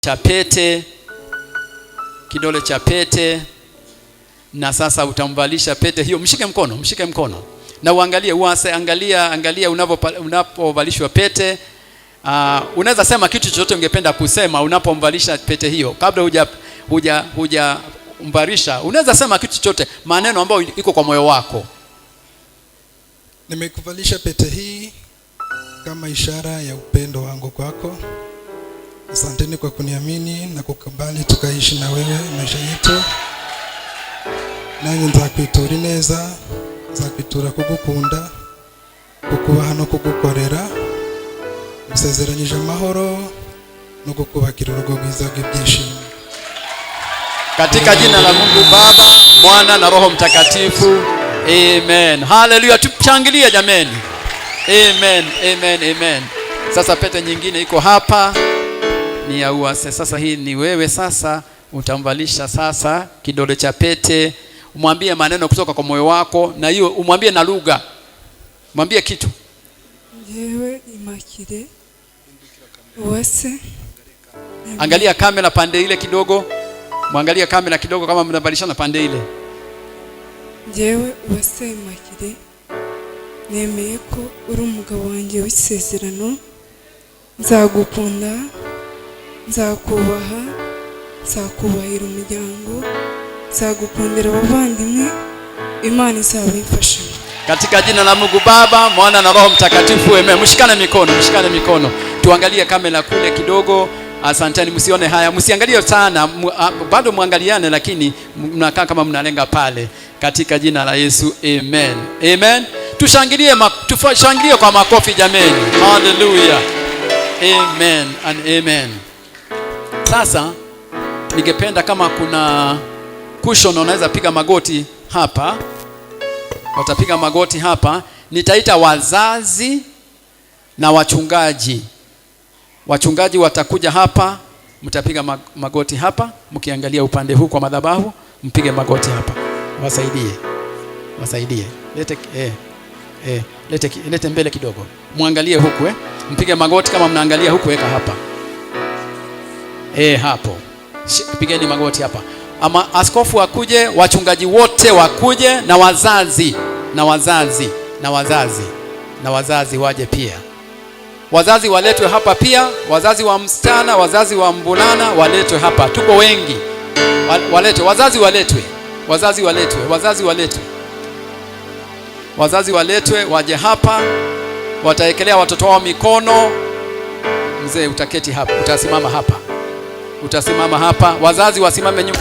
cha pete, kidole cha pete, na sasa utamvalisha pete hiyo. Mshike mkono na uangalie, angalia unapovalishwa pete. Unaweza sema kitu chochote ungependa kusema unapomvalisha pete hiyo. Kabla huja mvarisha, unaweza sema kitu chochote, maneno ambayo iko kwa moyo wako. Nimekuvalisha pete hii kama ishara ya upendo wangu kwako. Asanteni kwa kuniamini na kukubali tukaishi na wewe maisha yetu. Nanjye nzakwitura neza, nzakwitura kugukunda, kukubaha no kugukorera. Musezeranyije amahoro no kukubakira urugo rwiza rw'ibyishimo. Katika jina la Mungu Baba, Mwana na Roho Mtakatifu. Amen. Hallelujah. Tushangilie jameni. Amen. Amen. Amen. Sasa pete nyingine iko hapa. Ni ya uase. Sasa hii ni wewe sasa utamvalisha sasa kidole cha pete. Umwambie maneno kutoka kwa moyo wako, na hiyo umwambie na lugha. Mwambie kitu. Yewe Imakire Uwase. Angalia kamera pande ile kidogo. Mwangalia kamera kidogo kama mnavalishana pande ile. Yewe Uwase Imakire, nemeye ko uri umugabo wanjye w'isezerano. Nzagukunda, nzakubaha, nzakubahira umuryango, nzagukundira abavandimwe. Imana izabifasha. Katika jina la Mungu Baba, Mwana na Roho Mtakatifu. Amen. Mshikane mikono. Tuangalie kamera kule kidogo. Asanteni, msione haya. Msiangalie sana. Bado muangaliane, lakini mnakaa kama mnalenga pale. Katika jina la Yesu. Amen. Amen. Tushangilie kwa makofi jameni. Hallelujah. Amen and amen. Sasa ningependa kama kuna cushion unaweza piga magoti hapa. Watapiga magoti hapa. Nitaita wazazi na wachungaji. Wachungaji watakuja hapa, mtapiga magoti hapa. Mkiangalia upande huu kwa madhabahu, mpige magoti hapa. Wasaidie. Lete mbele kidogo. Muangalie huku Mpige magoti kama mnaangalia huku, weka hapa. Hapo. Pigeni magoti hapa. Ama askofu akuje, wachungaji wote wakuje, na wazazi waje pia. Wazazi waletwe hapa pia, wazazi wa msichana, wazazi wa mvulana waletwe hapa. Tuko wengi. Wazazi waletwe waje hapa. Wataekelea watoto wao mikono. Mzee utaketi hapa, utasimama hapa. Wazazi wasimame nyuma.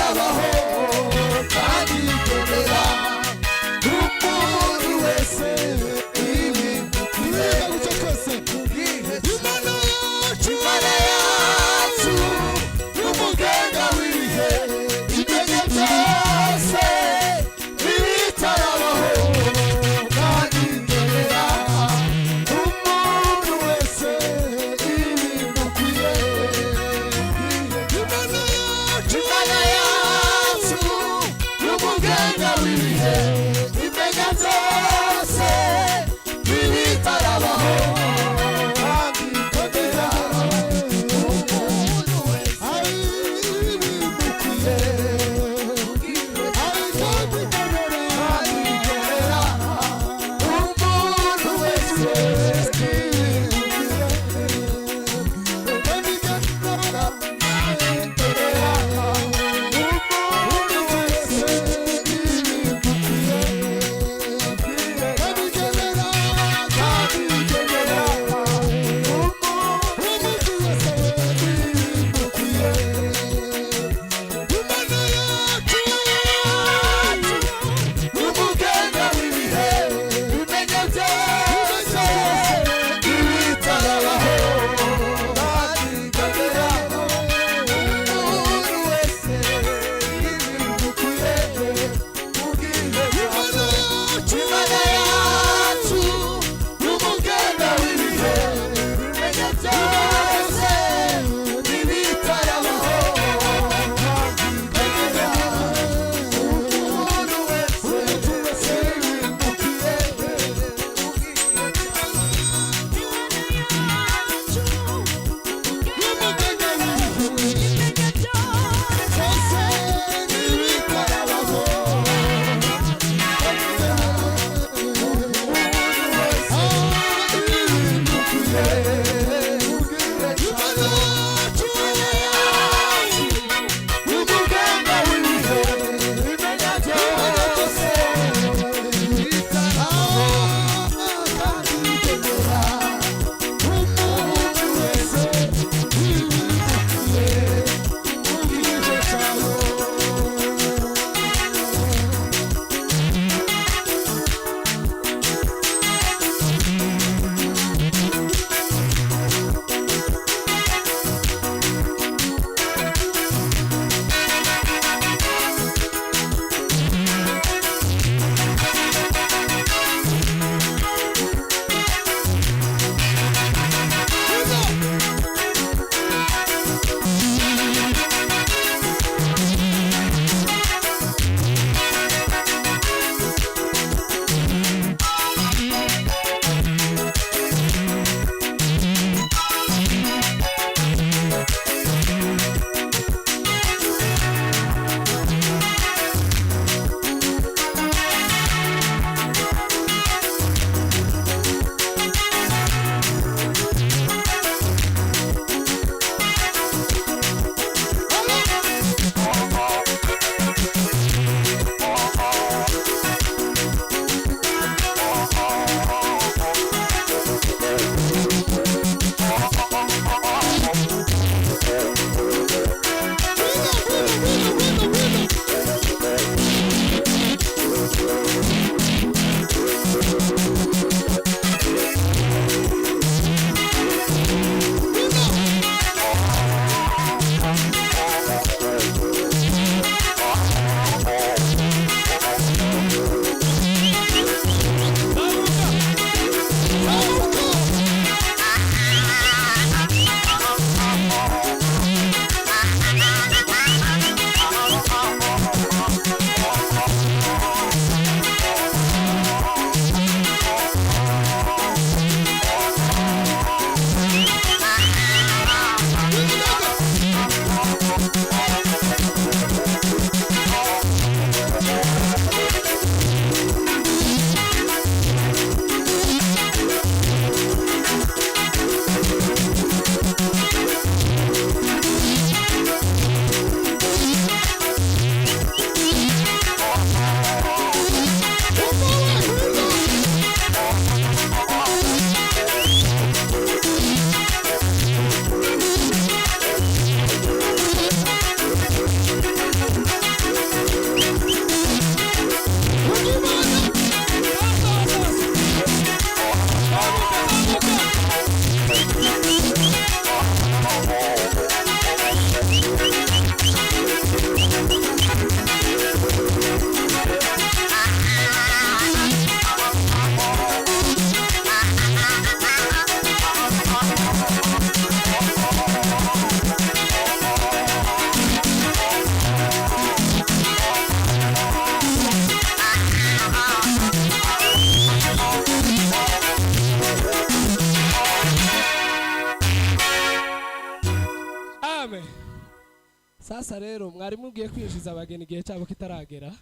Sasa rero mwari mugiye kwinjiza abageni igihe cyabo kitaragera.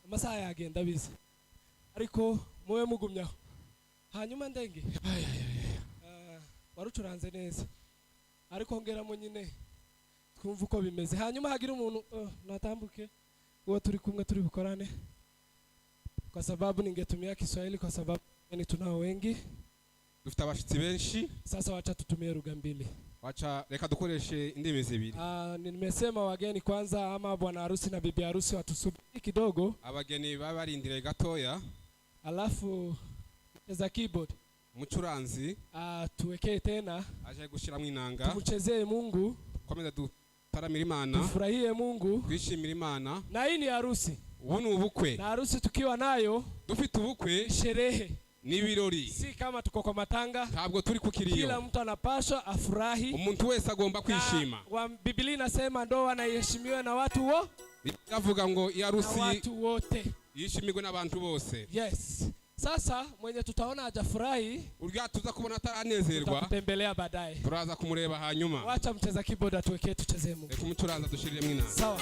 Amasaha yagenda bize. Ariko muwe mugumyaho. Hanyuma Ndenge. Warucuranze neza. Ariko ngeramo nyine twumva uko bimeze. Hanyuma hagira umuntu natambuke uwo turi kumwe turi bukorane. Kwa sababu ningetumia Kiswahili kwa sababu ni tunao wengi. Dufite abashitsi benshi. Sasa wacha tutumie lugha mbili. Wacha reka dukoreshe indimi zibiri. Nimesema wageni kwanza ama bwana harusi na bibi harusi watusubiri kidogo. Abageni baba barindire gatoya. Alafu cheza keyboard. Umucuranzi tuwekee tena. Aje gushiramo inanga. Tumuchezee Mungu. Komeza dutaramira Imana. Tufurahie Mungu. Twishimira Imana. Na hii ni harusi. Ubu ni ubukwe. Na harusi tukiwa nayo. Dufite ubukwe. Sherehe. Ni birori. Si kama tuko kwa matanga. Ntabwo turi kukiriyo. Kila mtu anapaswa afurahi. Umuntu wese agomba kwishima. Biblia inasema ndoa na iheshimiwe na watu wo. Yavuga ngo iharusi na watu wote. Yishimigwe n'abantu bose. Yes. Sasa mwenye tutaona hajafurahi, urya tuza kubona ataranezerwa, tutakutembelea baadaye. Turaza kumureba hanyuma. Wacha mcheza keyboard atuwekee tuchezee Mungu. Kumuturaza dushirire mwina. Sawa.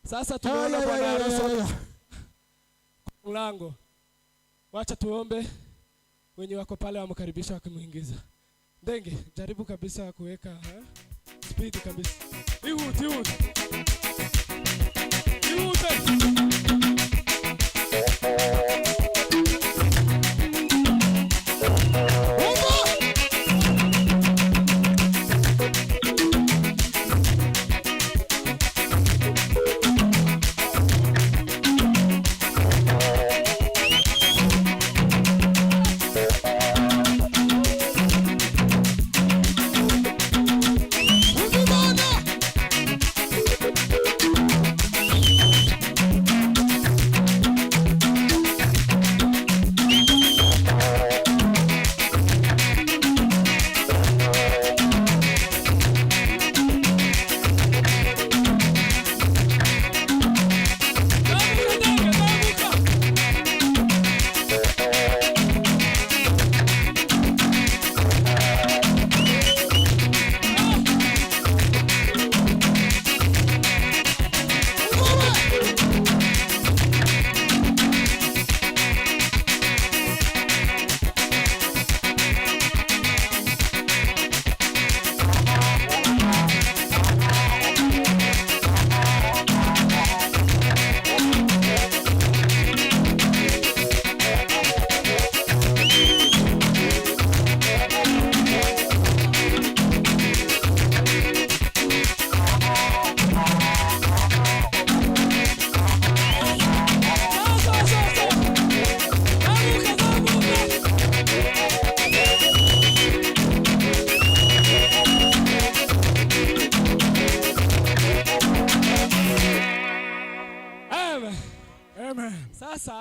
Sasa tunaona bwana harusi mlango. Wacha tuombe. Wenye wako pale wamkaribisha wakimuingiza. Ndenge, jaribu kabisa kuweka speed kabisa. Ihuti.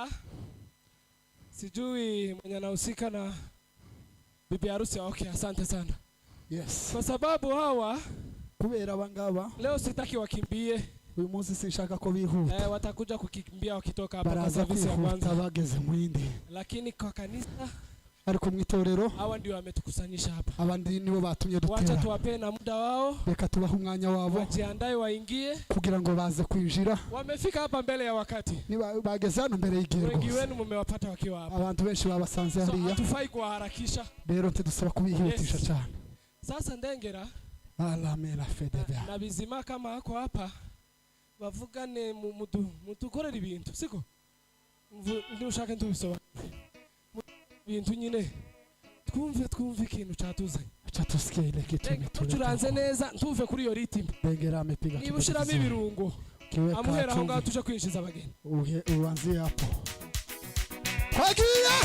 Sasa sijui mwenye anahusika na bibi harusi. Okay, asante sana. Yes. Kwa sababu hawa Kubera abangaba leo sitaki wakimbie. uyu munsi sinshaka ko bihuta. Watakuja kukimbia wakitoka hapa kwa Baraza service ya kwihuta kwanza. bageze mwindi. Lakini kwa kanisa Ariko mwitorero hawa ndio wametukusanyisha hapa. abandi nibo batumye Wacha dutera. tuwape na muda wao. Reka tubahe umwanya wabo Wajiandae waingie. kugira ngo baze kwinjira. Wamefika hapa mbele ya wakati. Niba bageze hano mbere y'igihe Wengi rwose. wenu mmewapata wakiwa hapa. Abantu benshi babasanze So hariya. hatufai kuwaharakisha. Rero ntidusaba kubihutisha Yes. cyane. Sasa Ndengera Alamela fedeba. na bizima kama hako hapa bavugane mudukorera ibintu siko ndushaka ntubisobanure ibintu nyine twumve ikintu cyatuzanye. Acha tusikie ile kitu turanze neza ntuve kuri iyo ritime. Ndengera amepiga niba ushiramo ibirungo amuhera aho ngaho tuje kwinjiza abageni. Uanzie hapo. Kwagia!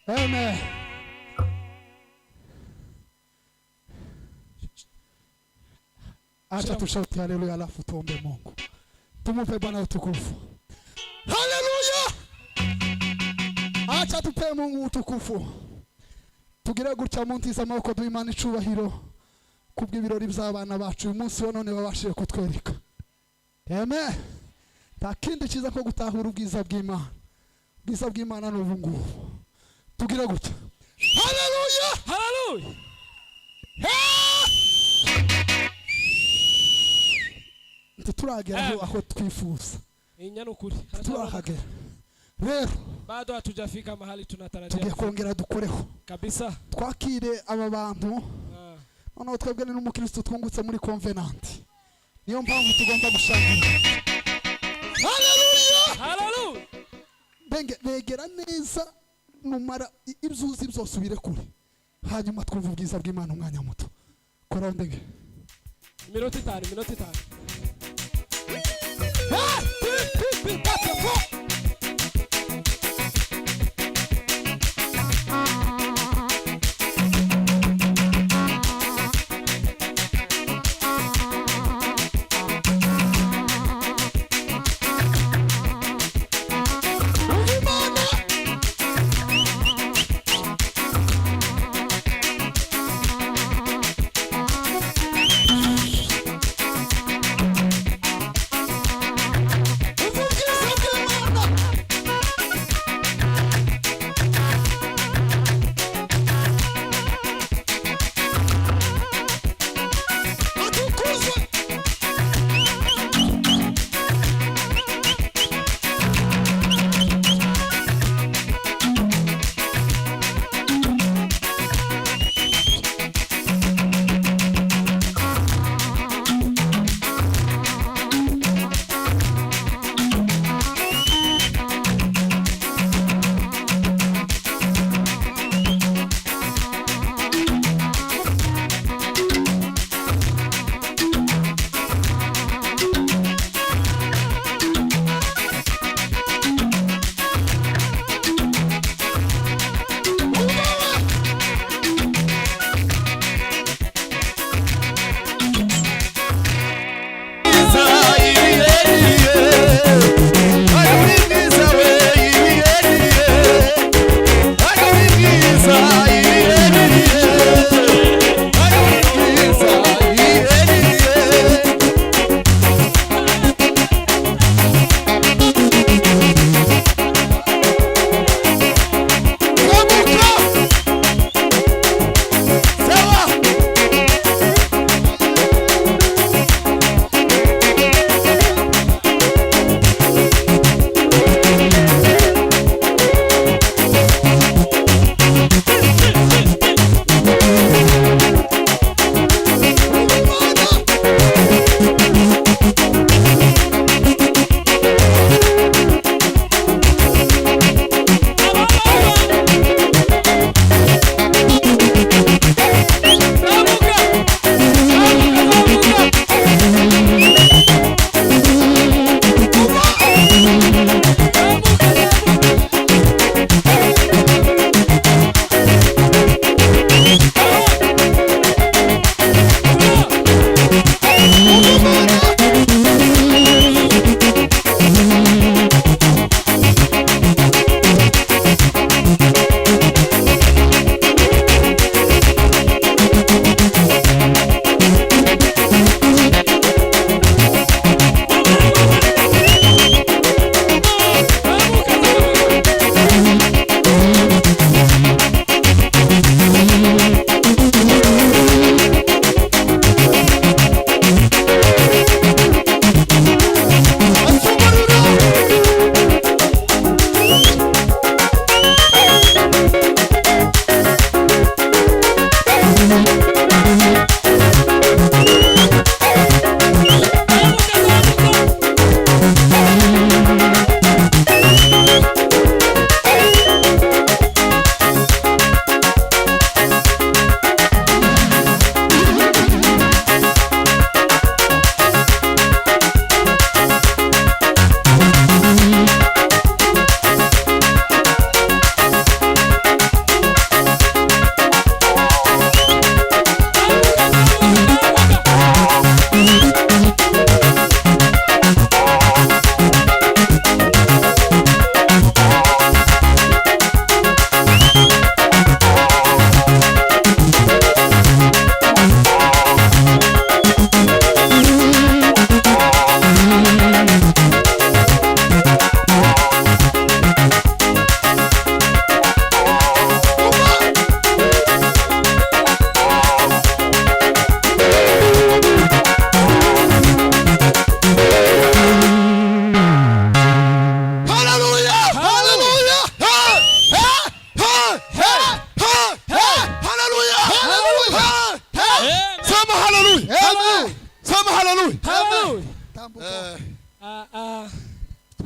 Amen. Acha tushauti haleluya, alafu tuombe Mungu. Tumupe Bwana utukufu. Haleluya! Acha tupe Mungu utukufu. Tugire gutya muntiza amaboko duimana icubahiro kubw'ibirori by'abana bacu uyu munsi wa none babashije kutwereka. Amen. Takindi kiza ko gutahura ubwiza bw'Imana. Ubwiza bw'Imana n'ubu ngubu. Tugire gutya. Haleluya! Haleluya! Turagera aho twifuza. Inyana ukuri. Turahagera. Rero bado hatujafika mahali tunatarajia. Tugiye kongera dukoreho. Kabisa. Twakire aba bantu. Noneho twebwe ni n'umukristo twungutse muri Covenant. Niyo mpamvu tugomba gushangira. Haleluya! Haleluya! Begera neza numara ibyuzi byose ubire kure. Hanyuma twumva ubwiza bw'Imana umwanya muto. Kora ndege. Minota 5.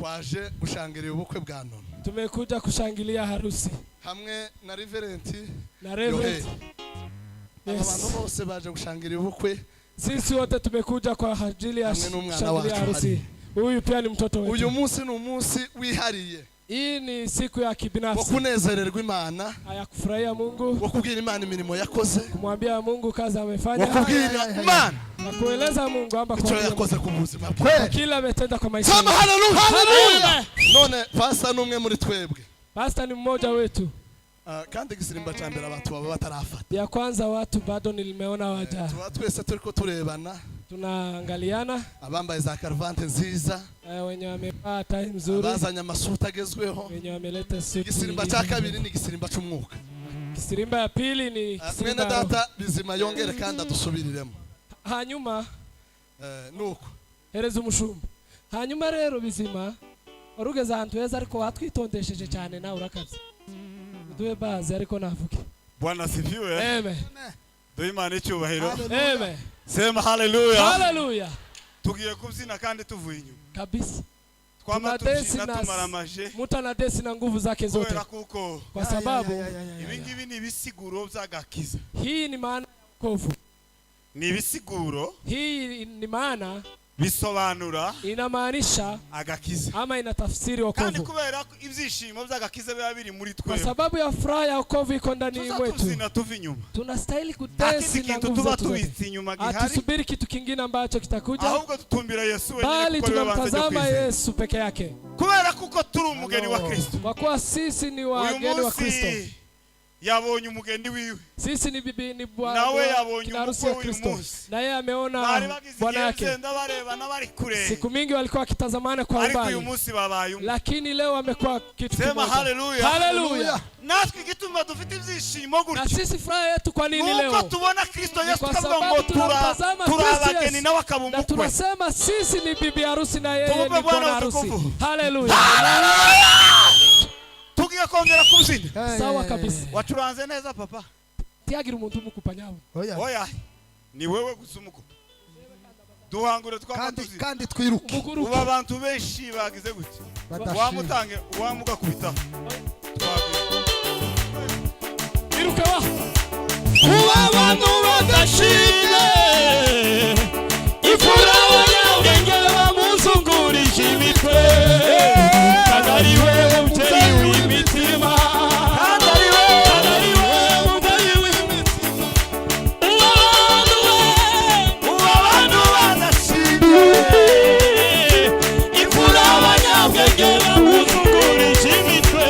twaje gushangira ubukwe bwa none. Tumekuja kushangilia harusi. Hamwe na Reverend Na Reverend. Abantu bose baje gushangira ubukwe. Sisi wote tumekuja kwa ajili ya kushangilia harusi. Huyu pia ni mtoto wetu. Uyu munsi ni umunsi wihariye. Hii ni siku ya kibinafsi. Wo kunezererwa Imana. Ya kufurahia Mungu. Wo kubwira Imana imirimo yakoze. Kumwambia Mungu kazi amefanya. Wo kubwira Imana. Na kueleza Mungu amba kwa yakoze ku buzima bwe. Kila ametenda kwa maisha. Sema haleluya. Haleluya. None pastor numwe muri twebwe. Pastor ni mmoja wetu. Kandi gisirimba cyambere abantu baba batarafata. Ya kwanza watu bado nilimeona waja. Twese turiko turebana. Tunaangaliana. Abambaye za karvante nziza. Wenye wamevaa tai nzuri. Bazanya masuta agezweho. Wenye wameleta suti. Gisirimba cha kabiri ni gisirimba cy'umwuka. Gisirimba ya pili ni gisirimba data bizima yongere kandi adusubiriremo. Hanyuma nuko hereza umushumba. Hanyuma rero bizima warugeze ahantu heza ariko watwitondesheje cyane nawe urakabye. Duwe bazi ariko navuge. Bwana sifiwe. Amen. Duwe Imana icyubahiro. Amen. Sema haleluya. Haleluya. Tugiye kubyina kandi tuvuye inyuma. Kabisa. Twama tubyina tumaramaje. Muta na desi na nguvu zake zote. Kwa sababu ibingibi ni ibisiguro by'agakiza. Hii ni maana kovu. Ni ibisiguro. Hii ni maana bisobanura inamaanisha agakiza ama inatafsiri wokovu. Kandi kubera ibyishimo by'agakiza biba biri muri twe. Kwa sababu ya furaha ya wokovu iko ndani mwetu. Tuzina tuva inyuma. Tunastahili kudesi na nguvu tuba tubitse inyuma gihari. Atusubiri kitu kingine ambacho kitakuja. Ahubwo tutumbira Yesu wenyine. Bali tunamtazama Yesu peke yake. Kubera kuko turi umugeni wa Kristo. Kwa kuwa sisi ni wageni wa Kristo. Yabonye umugeni wiwe. Sisi ni bibi ni bwana. Nawe yabonye umukwe wa Kristo. Na yeye ameona bwana yake. Siku mingi walikuwa wakitazamana kwa umbali. Ariko uyu munsi babaye umwe. Lakini leo wamekuwa kitu kimoja. Sema haleluya. Haleluya. Natwe gituma dufite ibyishimo gutyo. Na sisi furaha yetu kwa nini leo? Nuko tubona Kristo Yesu tukavuga ngo turabageni nawe akaba umukwe. Na tunasema sisi ni bibi harusi na yeye ni bwana harusi. Haleluya. Tugiye kongera kubyina. Sawa kabisa. Wacuranze neza papa. Tiagira umuntu umukupanyabo. Oya. Ni wewe gusumuko. Duhangure twamatuzi. Kandi twiruke. Uba abantu benshi bagize gute. Wamutange wamuga kubita. Iruka wa. Uba abantu badashimye. Ifuraha ya urengera bamuzungurije imitwe. Kadari wewe mtei w'imitima. Kadari wewe mtei w'imitima. Uba abantu badashimye. Ifuraha ya urengera bamuzungurije imitwe.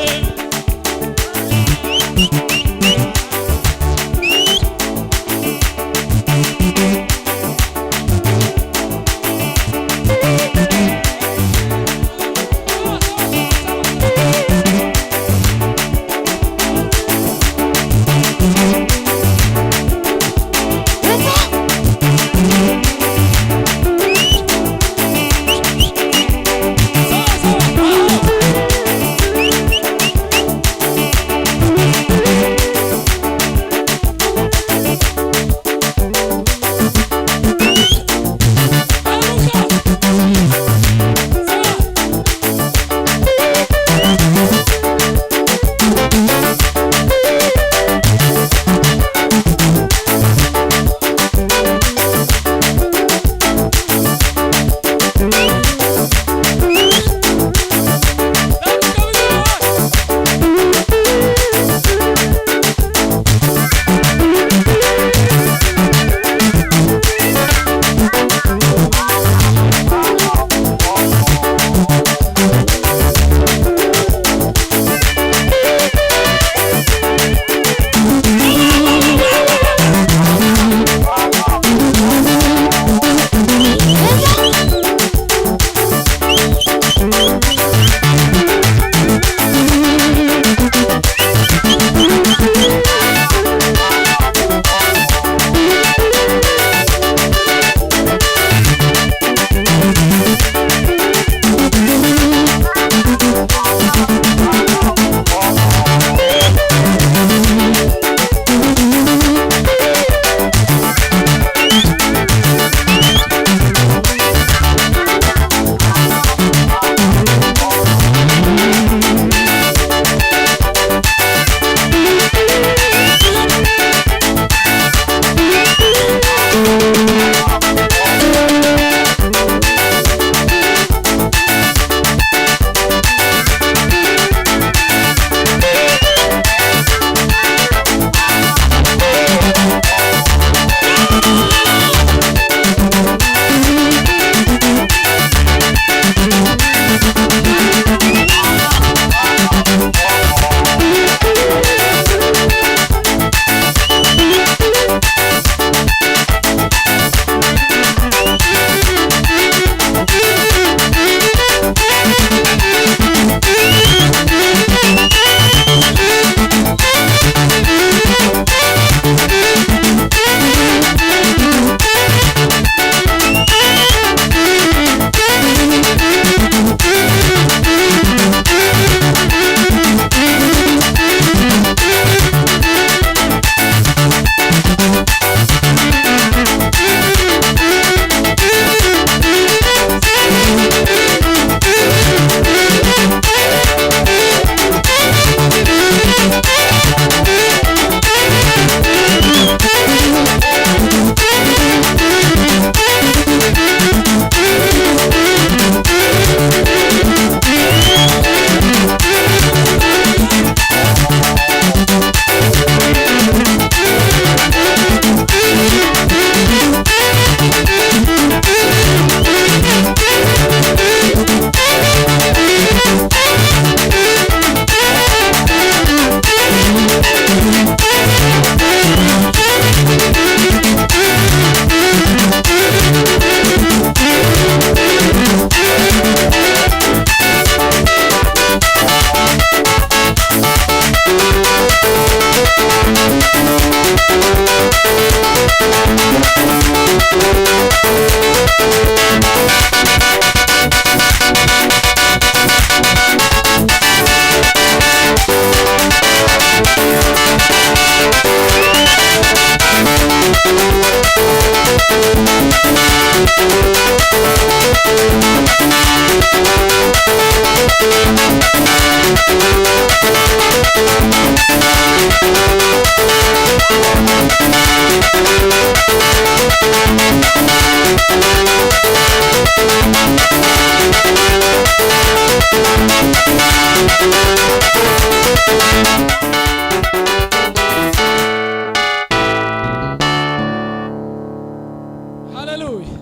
Hallelujah.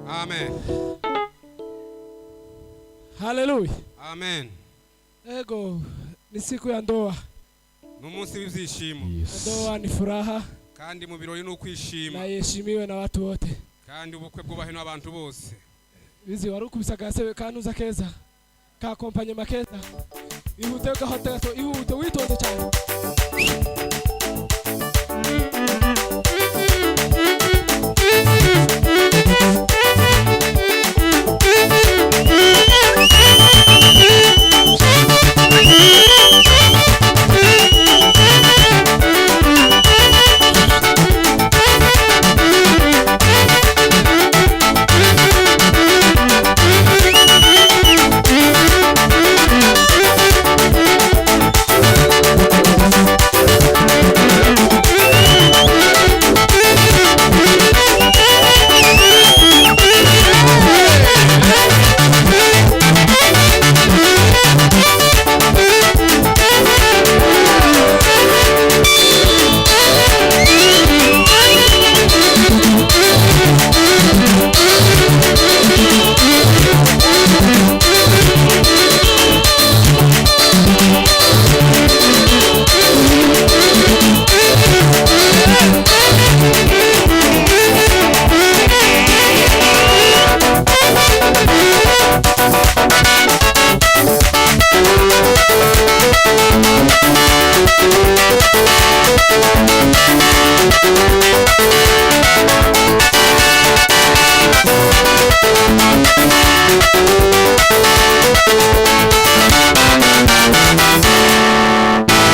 Amen. Hallelujah. Amen. Ego ni siku ya ndoa. Numunsi w'ibyishimo. Ndoa ni furaha Kandi mu birori no kwishima. na yeshimiwe na watu wote. Kandi ubukwe bwubahe n'abantu bose. Bizi warukubisa gasebe kanuza keza. Ka kompanye makeza. Ihute gahoteto ihute witonde cyane. Thank you.